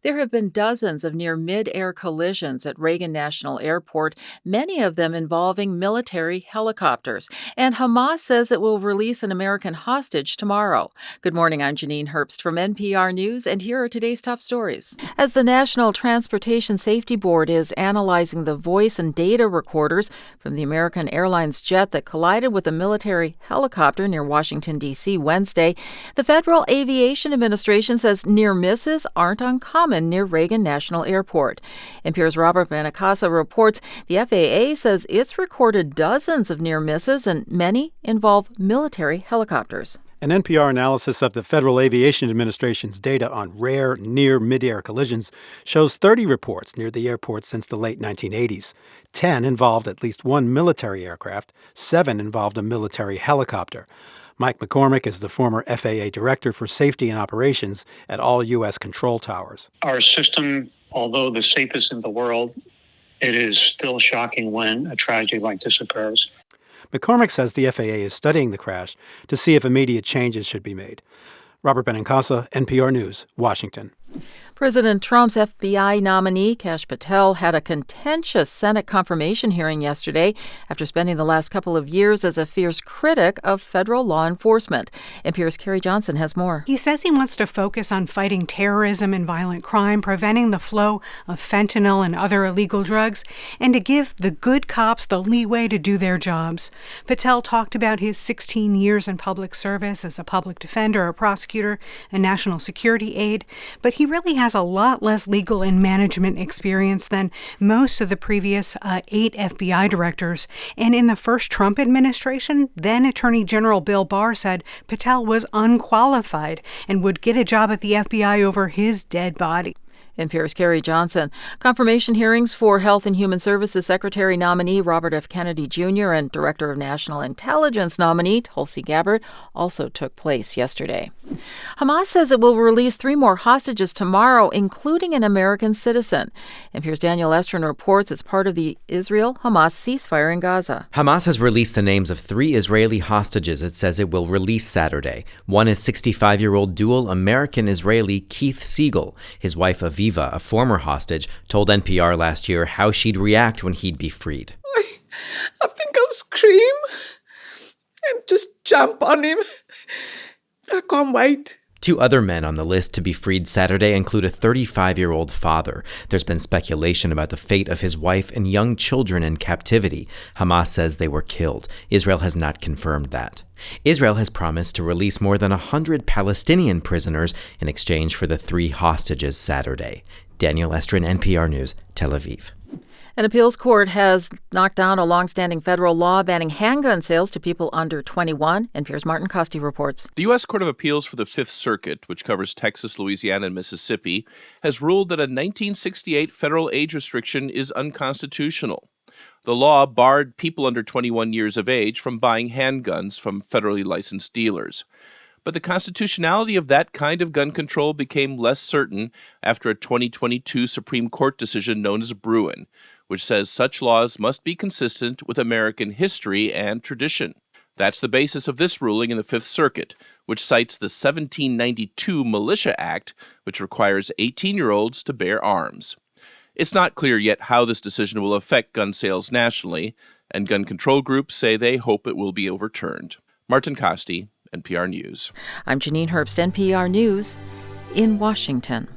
There have been dozens of near mid-air collisions at Reagan National Airport, many of them involving military helicopters. And Hamas says it will release an American hostage tomorrow. Good morning, I'm Janine Herbst from NPR News, and here are today's top stories. As the National Transportation Safety Board is analyzing the voice and data recorders from the American Airlines jet that collided with a military helicopter near Washington, D.C. Wednesday, the Federal Aviation Administration says near misses aren't uncommon near Reagan National Airport. NPR's Robert Bartkowski reports the FAA says it's recorded dozens of near misses and many involve military helicopters. An NPR analysis of the Federal Aviation Administration's data on rare near-mid-air collisions shows 30 reports near the airport since the late 1980s. 10 involved at least one military aircraft. 7 involved a military helicopter. Mike McCormick is the former FAA Director for Safety and Operations at all U.S. control towers. Our system, although the safest in the world, it is still shocking when a tragedy like this occurs. McCormick says the FAA is studying the crash to see if immediate changes should be made. Robert Bartkowski, NPR News, Washington. President Trump's FBI nominee, Patel, had a contentious Senate confirmation hearing yesterday after spending the last couple of years as a fierce critic of federal law enforcement. NPR's Carrie Johnson has more. He says he wants to focus on fighting terrorism and violent crime, preventing the flow of fentanyl and other illegal drugs, and to give the good cops the leeway to do their jobs. Patel talked about his 16 years in public service as a public defender, a prosecutor, and national security aide, but he really has a lot less legal and management experience than most of the previous 8 FBI directors. And in the first Trump administration, then Attorney General Bill Barr said Patel was unqualified and would get a job at the FBI over his dead body. NPR's Carrie Johnson. Confirmation hearings for Health and Human Services Secretary nominee Robert F. Kennedy Jr. and Director of National Intelligence nominee Tulsi Gabbard also took place yesterday. Hamas says it will release 3 more hostages tomorrow, including an American citizen. NPR's Daniel Estrin reports it's part of the Israel-Hamas ceasefire in Gaza. Hamas has released the names of 3 Israeli hostages it says it will release Saturday. One is 65-year-old dual American-Israeli Keith Siegel. His wife Aviva, a former hostage, told NPR last year how she'd react when he'd be freed. I think I'll scream and just jump on him. I can't wait. 2 other men on the list to be freed Saturday include a 35-year-old father. There's been speculation about the fate of his wife and young children in captivity. Hamas says they were killed. Israel has not confirmed that. Israel has promised to release more than 100 Palestinian prisoners in exchange for the 3 hostages Saturday. Daniel Estrin, NPR News, Tel Aviv. An appeals court has knocked down a longstanding federal law banning handgun sales to people under 21. NPR's Martin Costi reports. The U.S. Court of Appeals for the Fifth Circuit, which covers Texas, Louisiana, and Mississippi, has ruled that a 1968 federal age restriction is unconstitutional. The law barred people under 21 years of age from buying handguns from federally licensed dealers. But the constitutionality of that kind of gun control became less certain after a 2022 Supreme Court decision known as Bruin, which says such laws must be consistent with American history and tradition. That's the basis of this ruling in the Fifth Circuit, which cites the 1792 Militia Act, which requires 18-year-olds to bear arms. It's not clear yet how this decision will affect gun sales nationally, and gun control groups say they hope it will be overturned. Martin Costi, NPR News. I'm Janine Herbst, NPR News in Washington.